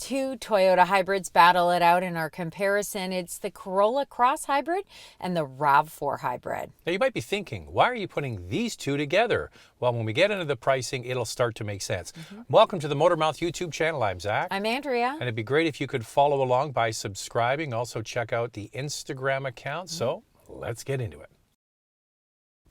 Two Toyota hybrids battle it out in our comparison. It's the Corolla Cross Hybrid and the RAV4 Hybrid. Now you might be thinking, why are you putting these two together? Well, when we get into the pricing, it'll start to make sense. Welcome to the Motormouth YouTube channel. I'm Zach. I'm Andrea. And it'd be great if you could follow along by subscribing. Also check out the Instagram account. So let's get into it.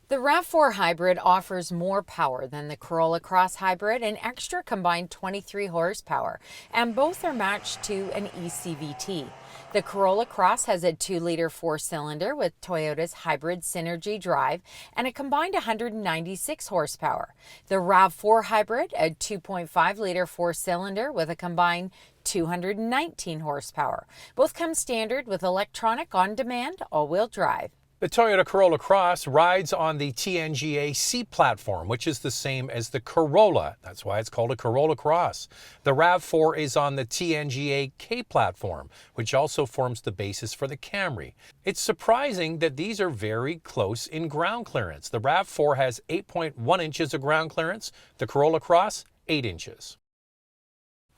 The RAV4 Hybrid offers more power than the Corolla Cross Hybrid, an extra combined 23 horsepower, and both are matched to an ECVT. The Corolla Cross has a 2-liter 4-cylinder with Toyota's hybrid synergy drive and a combined 196 horsepower. The RAV4 Hybrid, a 2.5-liter 4-cylinder with a combined 219 horsepower. Both come standard with electronic on-demand all-wheel drive. The Toyota Corolla Cross rides on the TNGA C platform, which is the same as the Corolla. That's why it's called a Corolla Cross. The RAV4 is on the TNGA K platform, which also forms the basis for the Camry. It's surprising that these are very close in ground clearance. The RAV4 has 8.1 inches of ground clearance, the Corolla Cross 8 inches.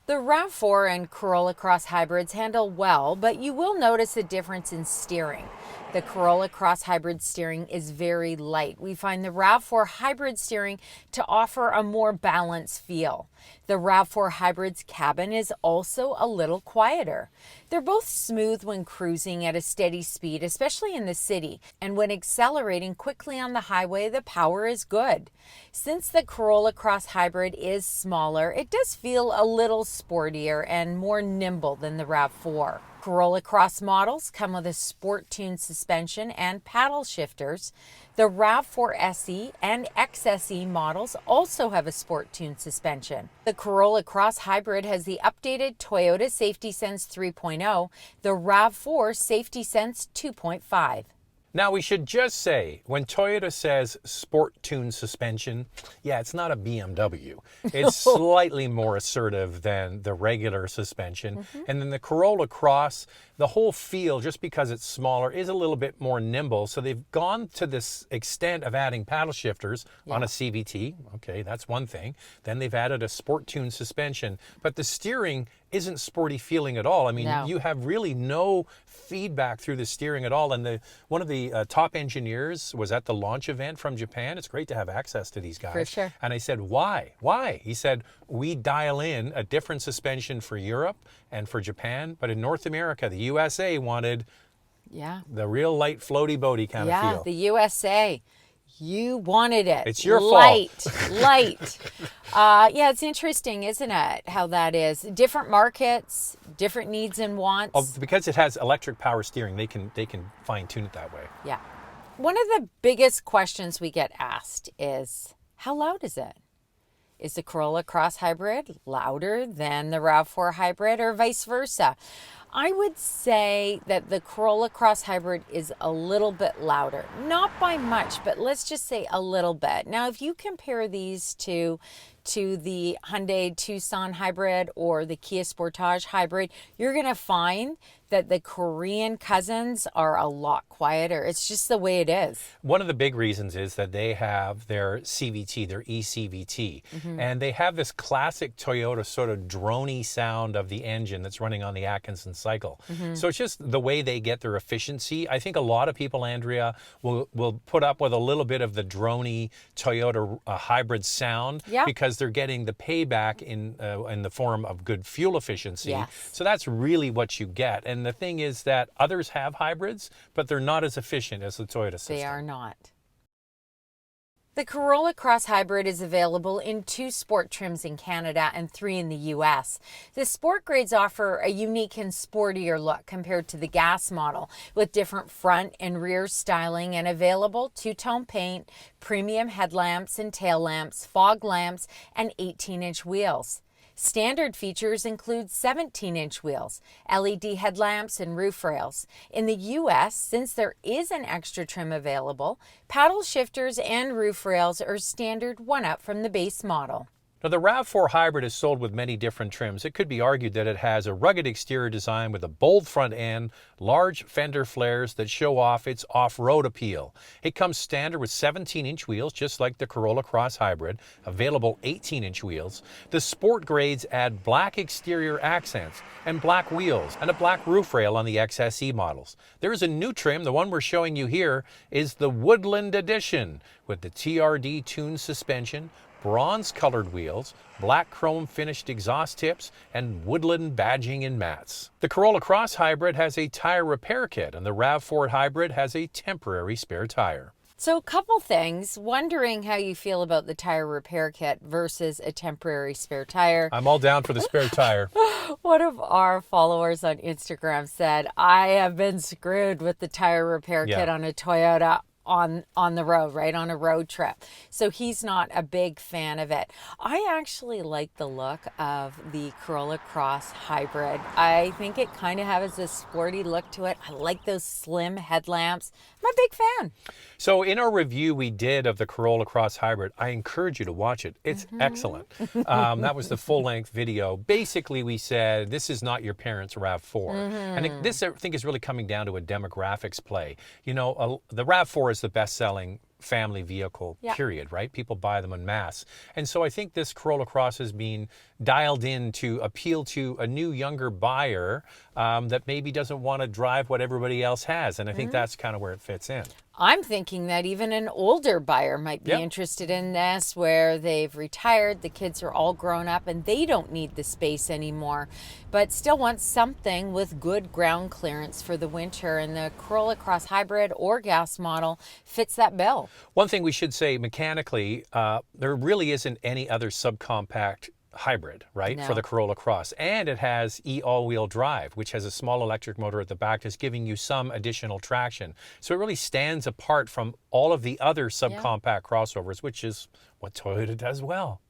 The RAV4 and Corolla Cross hybrids handle well, but you will notice a difference in steering. The Corolla Cross Hybrid steering is very light. We find the RAV4 Hybrid steering to offer a more balanced feel. The RAV4 Hybrid's cabin is also a little quieter. They're both smooth when cruising at a steady speed, especially in the city, and when accelerating quickly on the highway, the power is good. Since the Corolla Cross Hybrid is smaller, it does feel a little sportier and more nimble than the RAV4. Corolla Cross models come with a sport-tuned suspension and paddle shifters. The RAV4 SE and XSE models also have a sport-tuned suspension. The Corolla Cross Hybrid has the updated Toyota Safety Sense 3.0, the RAV4 Safety Sense 2.5. Now we should just say, when Toyota says sport-tuned suspension, yeah, it's not a BMW. It's slightly more assertive than the regular suspension. And then the Corolla Cross, the whole feel, just because it's smaller, is a little bit more nimble. So they've gone to this extent of adding paddle shifters on a CVT. Okay, that's one thing. Then they've added a sport-tuned suspension. But the steering isn't sporty feeling at all. I mean, you have really no feedback through the steering at all. And one of the top engineers was at the launch event from Japan. It's great to have access to these guys. For sure. And I said, why? Why? He said, we dial in a different suspension for Europe and for Japan, but in North America, the USA wanted the real light floaty boaty kind of feel. Yeah, the USA. You wanted it. It's your fault. fault. Light. Yeah, it's interesting, isn't it, how that is? Different markets, different needs and wants. Oh, because it has electric power steering, they can fine tune it that way. Yeah. One of the biggest questions we get asked is, how loud is it? Is the Corolla Cross Hybrid louder than the RAV4 Hybrid or vice versa? I would say that the Corolla Cross Hybrid is a little bit louder. Not by much, but let's just say a little bit. Now, if you compare these to the Hyundai Tucson Hybrid or the Kia Sportage Hybrid, you're going to find that the Korean cousins are a lot quieter. It's just the way it is. One of the big reasons is that they have their CVT, their ECVT, and they have this classic Toyota sort of droney sound of the engine that's running on the Atkinson cycle. So it's just the way they get their efficiency. I think a lot of people, Andrea, will put up with a little bit of the droney Toyota hybrid sound because they're getting the payback in the form of good fuel efficiency. So that's really what you get. And the thing is that others have hybrids, but they're not as efficient as the Toyota system. They are not. The Corolla Cross Hybrid is available in 2 sport trims in Canada and 3 in the US. The sport grades offer a unique and sportier look compared to the gas model, with different front and rear styling and available 2-tone paint, premium headlamps and tail lamps, fog lamps, and 18-inch wheels. Standard features include 17-inch wheels, LED headlamps, and roof rails. In the U.S., since there is an extra trim available, paddle shifters and roof rails are standard one up from the base model. Now, the RAV4 Hybrid is sold with many different trims. It could be argued that it has a rugged exterior design with a bold front end, large fender flares that show off its off-road appeal. It comes standard with 17-inch wheels, just like the Corolla Cross Hybrid, available 18-inch wheels. The sport grades add black exterior accents and black wheels and a black roof rail on the XSE models. There is a new trim. The one we're showing you here is the Woodland Edition with the TRD tuned suspension, bronze-colored wheels, black chrome finished exhaust tips, and woodland badging in mats. The Corolla Cross Hybrid has a tire repair kit, and the RAV4 Hybrid has a temporary spare tire. So a couple things, wondering how you feel about the tire repair kit versus a temporary spare tire. I'm all down for the spare tire. One of our followers on Instagram said, I have been screwed with the tire repair kit on a Toyota on the road, right, on a road trip. So he's not a big fan of it. I actually like the look of the Corolla Cross Hybrid. I think it kind of has a sporty look to it. I like those slim headlamps. I'm a big fan. So in our review we did of the Corolla Cross Hybrid, I encourage you to watch it. It's excellent. That was the full-length video. Basically, we said this is not your parents' RAV4. And this, I think, is really coming down to a demographics play. You know, the RAV4 is the best-selling family vehicle, period, right? People buy them en masse. And so I think this Corolla Cross has been dialed in to appeal to a new, younger buyer that maybe doesn't want to drive what everybody else has. And I think that's kind of where it fits in. I'm thinking that even an older buyer might be interested in this, where they've retired, the kids are all grown up, and they don't need the space anymore, but still want something with good ground clearance for the winter. And the Corolla Cross Hybrid or gas model fits that bill. One thing we should say mechanically, there really isn't any other subcompact hybrid, right, for the Corolla Cross. And it has all-wheel drive, which has a small electric motor at the back that's giving you some additional traction. So it really stands apart from all of the other subcompact crossovers, which is what Toyota does well.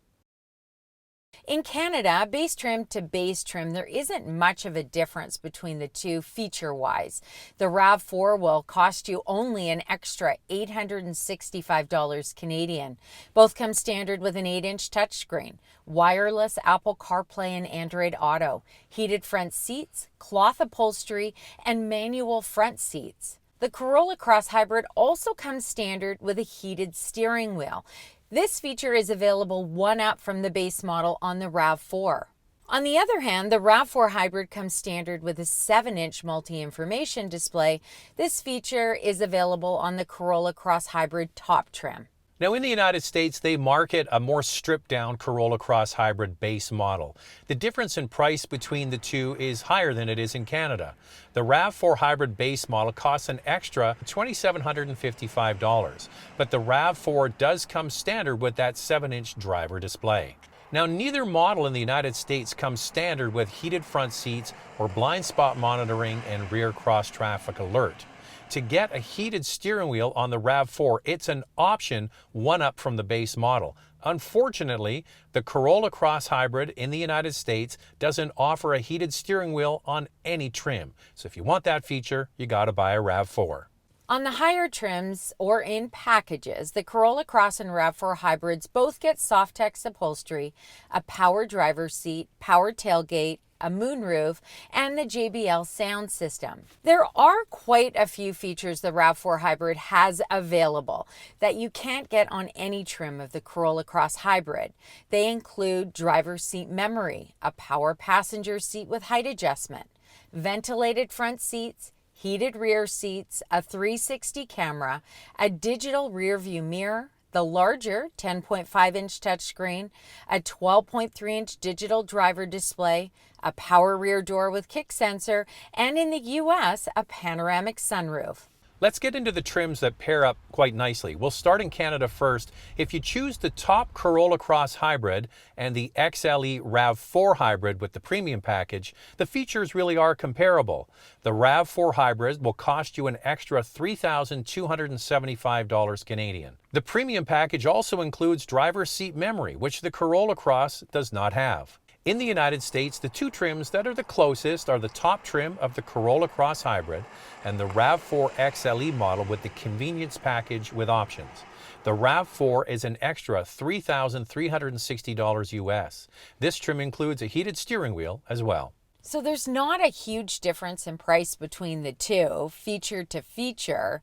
In Canada, base trim to base trim, there isn't much of a difference between the two feature-wise. The RAV4 will cost you only an extra $865 Canadian. Both come standard with an 8-inch touchscreen, wireless Apple CarPlay and Android Auto, heated front seats, cloth upholstery, and manual front seats. The Corolla Cross Hybrid also comes standard with a heated steering wheel. This feature is available one up from the base model on the RAV4. On the other hand, the RAV4 Hybrid comes standard with a 7-inch multi-information display. This feature is available on the Corolla Cross Hybrid top trim. Now, in the United States, they market a more stripped-down Corolla Cross Hybrid base model. The difference in price between the two is higher than it is in Canada. The RAV4 Hybrid base model costs an extra $2,755, but the RAV4 does come standard with that 7-inch driver display. Now, neither model in the United States comes standard with heated front seats or blind spot monitoring and rear cross-traffic alert. To get a heated steering wheel on the RAV4, it's an option one up from the base model. Unfortunately, the Corolla Cross Hybrid in the United States doesn't offer a heated steering wheel on any trim. So if you want that feature, you got to buy a RAV4. On the higher trims or in packages, the Corolla Cross and RAV4 Hybrids both get Softex upholstery, a power driver's seat, power tailgate, a moonroof, and the JBL sound system. There are quite a few features the RAV4 Hybrid has available that you can't get on any trim of the Corolla Cross Hybrid. They include driver's seat memory, a power passenger seat with height adjustment, ventilated front seats, heated rear seats, a 360 camera, a digital rear view mirror, the larger 10.5-inch touchscreen, a 12.3-inch digital driver display, a power rear door with kick sensor, and in the US, a panoramic sunroof. Let's get into the trims that pair up quite nicely. We'll start in Canada first. If you choose the top Corolla Cross Hybrid and the XLE RAV4 Hybrid with the premium package, the features really are comparable. The RAV4 Hybrid will cost you an extra $3,275 Canadian. The premium package also includes driver's seat memory, which the Corolla Cross does not have. In the United States, the two trims that are the closest are the top trim of the Corolla Cross Hybrid and the RAV4 XLE model with the convenience package with options. The RAV4 is an extra $3,360 US. This trim includes a heated steering wheel as well. So there's not a huge difference in price between the two, feature to feature.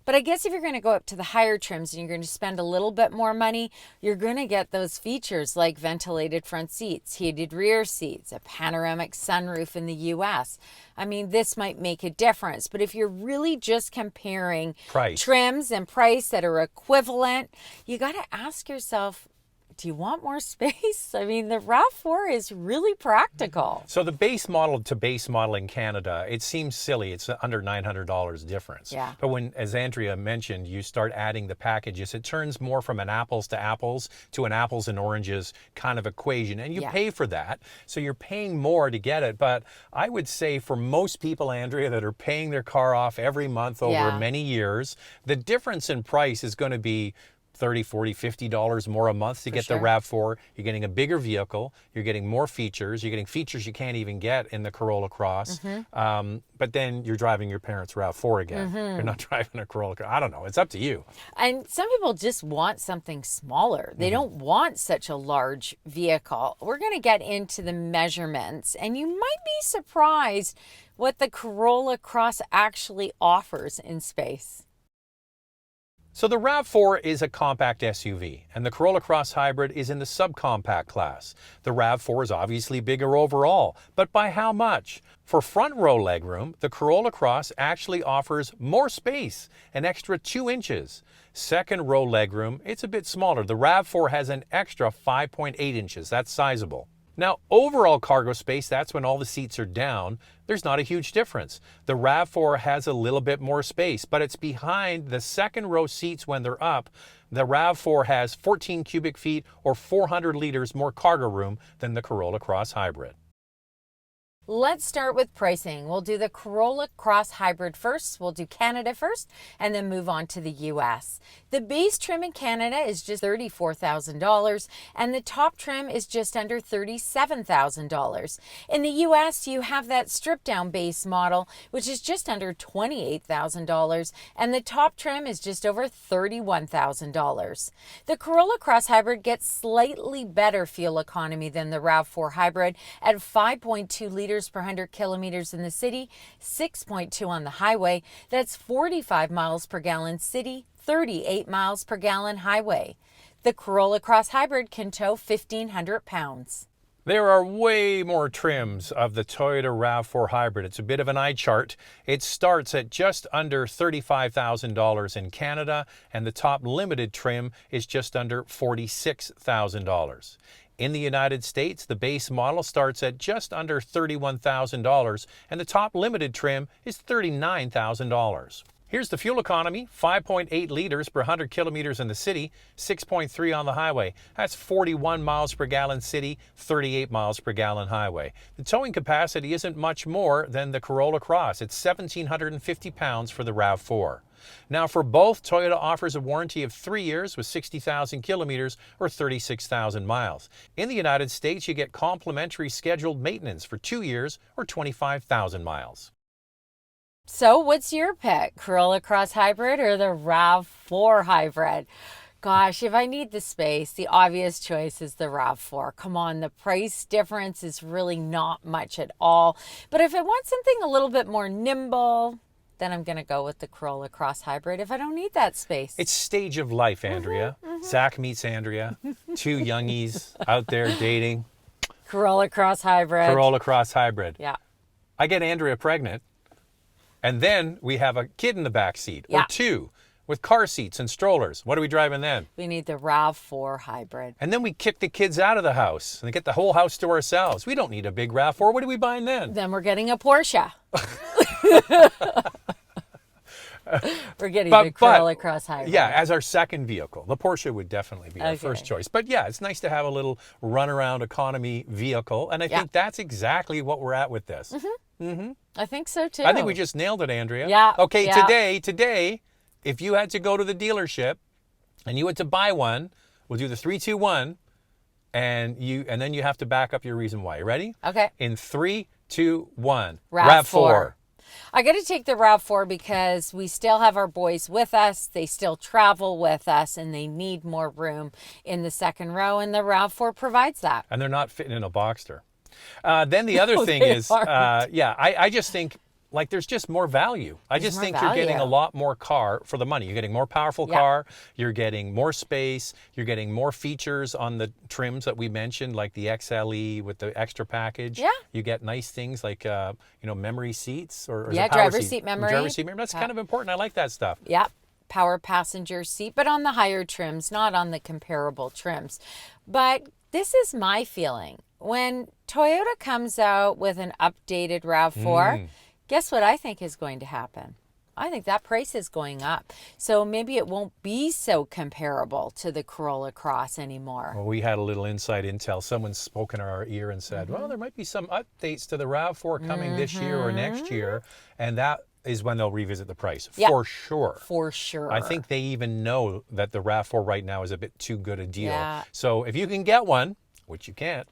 But I guess if you're going to go up to the higher trims and you're going to spend a little bit more money, you're going to get those features like ventilated front seats, heated rear seats, a panoramic sunroof in the US. I mean, this might make a difference. But if you're really just comparing trims and price that are equivalent, you got to ask yourself, do you want more space? I mean, the RAV4 is really practical. So the base model to base model in Canada, it seems silly. It's under $900 difference. Yeah. But when, as Andrea mentioned, you start adding the packages, it turns more from an apples to apples to an apples and oranges kind of equation. And you pay for that. So you're paying more to get it. But I would say for most people, Andrea, that are paying their car off every month over many years, the difference in price is going to be $30, $40, $50 more a month to get the RAV4. You're getting a bigger vehicle. You're getting more features. You're getting features you can't even get in the Corolla Cross. But then you're driving your parents' RAV4 again. You're not driving a Corolla Cross. I don't know. It's up to you. And some people just want something smaller. They don't want such a large vehicle. We're going to get into the measurements, and you might be surprised what the Corolla Cross actually offers in space. So the RAV4 is a compact SUV, and the Corolla Cross Hybrid is in the subcompact class. The RAV4 is obviously bigger overall, but by how much? For front row legroom, the Corolla Cross actually offers more space, an extra 2 inches. Second row legroom, it's a bit smaller. The RAV4 has an extra 5.8 inches. That's sizable. Now, overall cargo space, that's when all the seats are down, there's not a huge difference. The RAV4 has a little bit more space, but it's behind the second row seats when they're up. The RAV4 has 14 cubic feet or 400 liters more cargo room than the Corolla Cross Hybrid. Let's start with pricing. We'll do the Corolla Cross Hybrid first, we'll do Canada first, and then move on to the US. The base trim in Canada is just $34,000, and the top trim is just under $37,000. In the US, you have that stripped-down base model, which is just under $28,000, and the top trim is just over $31,000. The Corolla Cross Hybrid gets slightly better fuel economy than the RAV4 Hybrid at 5.2 liters per 100 kilometers in the city, 6.2 on the highway. That's 45 miles per gallon city, 38 miles per gallon highway. The Corolla Cross Hybrid can tow 1,500 pounds. There are way more trims of the Toyota RAV4 Hybrid. It's a bit of an eye chart. It starts at just under $35,000 in Canada, and the top limited trim is just under $46,000. In the United States, the base model starts at just under $31,000, and the top limited trim is $39,000. Here's the fuel economy, 5.8 liters per 100 kilometers in the city, 6.3 on the highway. That's 41 miles per gallon city, 38 miles per gallon highway. The towing capacity isn't much more than the Corolla Cross. It's 1,750 pounds for the RAV4. Now for both, Toyota offers a warranty of 3 years with 60,000 kilometers or 36,000 miles. In the United States, you get complimentary scheduled maintenance for 2 years or 25,000 miles. So what's your pick, Corolla Cross Hybrid or the RAV4 Hybrid? Gosh, if I need the space, the obvious choice is the RAV4. Come on, the price difference is really not much at all. But if I want something a little bit more nimble, then I'm going to go with the Corolla Cross Hybrid if I don't need that space. It's stage of life, Andrea. Zach meets Andrea. 2 youngies out there dating. Corolla Cross Hybrid. Corolla Cross Hybrid. Yeah. I get Andrea pregnant, and then we have a kid in the back seat, or 2, with car seats and strollers. What are we driving then? We need the RAV4 Hybrid. And then we kick the kids out of the house and get the whole house to ourselves. We don't need a big RAV4. What are we buying then? Then we're getting a Porsche. We're getting the Corolla Cross Hybrid. Yeah, as our second vehicle. The Porsche would definitely be our first choice. But yeah, it's nice to have a little runaround economy vehicle. And I think that's exactly what we're at with this. I think so too. I think we just nailed it, Andrea. Yeah. Okay, today, if you had to go to the dealership and you had to buy one, we'll do the 3, 2, 1, and then you have to back up your reason why. You ready? Okay. In 3, 2, 1. RAV4. I got to take the RAV4 because we still have our boys with us. They still travel with us and they need more room in the second row. And the RAV4 provides that. And they're not fitting in a Boxster. Then the other thing they is, aren't. I just think like there's just more value. I just think you're getting a lot more car for the money. You're getting more powerful car, you're getting more space, you're getting more features on the trims that we mentioned, like the XLE with the extra package. Yeah. You get nice things like memory seats or driver's seat memory. Driver's seat memory. That's kind of important. I like that stuff. Yeah. Power passenger seat, but on the higher trims, not on the comparable trims. But this is my feeling. When Toyota comes out with an updated RAV4, guess what I think is going to happen? I think that price is going up. So maybe it won't be so comparable to the Corolla Cross anymore. Well, we had a little inside intel. Someone spoke in our ear and said, well, there might be some updates to the RAV4 coming this year or next year. And that is when they'll revisit the price, for sure. For sure. I think they even know that the RAV4 right now is a bit too good a deal. Yeah. So if you can get one, which you can't,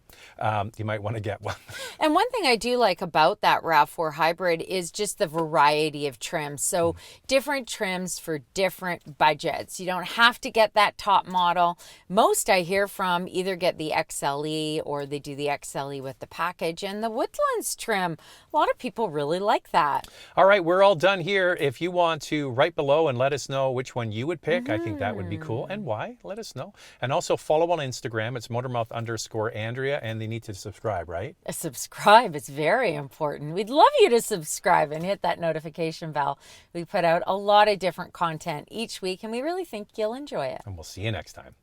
you might want to get one. And one thing I do like about that RAV4 Hybrid is just the variety of trims. So different trims for different budgets. You don't have to get that top model. Most I hear from either get the XLE or they do the XLE with the package. And the Woodlands trim, a lot of people really like that. All right, we're all done here. If you want to write below and let us know which one you would pick, I think that would be cool. And why? Let us know. And also follow on Instagram. It's Motormouth_Andrea, and they need to subscribe, right? Subscribe. It's very important. We'd love you to subscribe and hit that notification bell. We put out a lot of different content each week, and we really think you'll enjoy it. And we'll see you next time.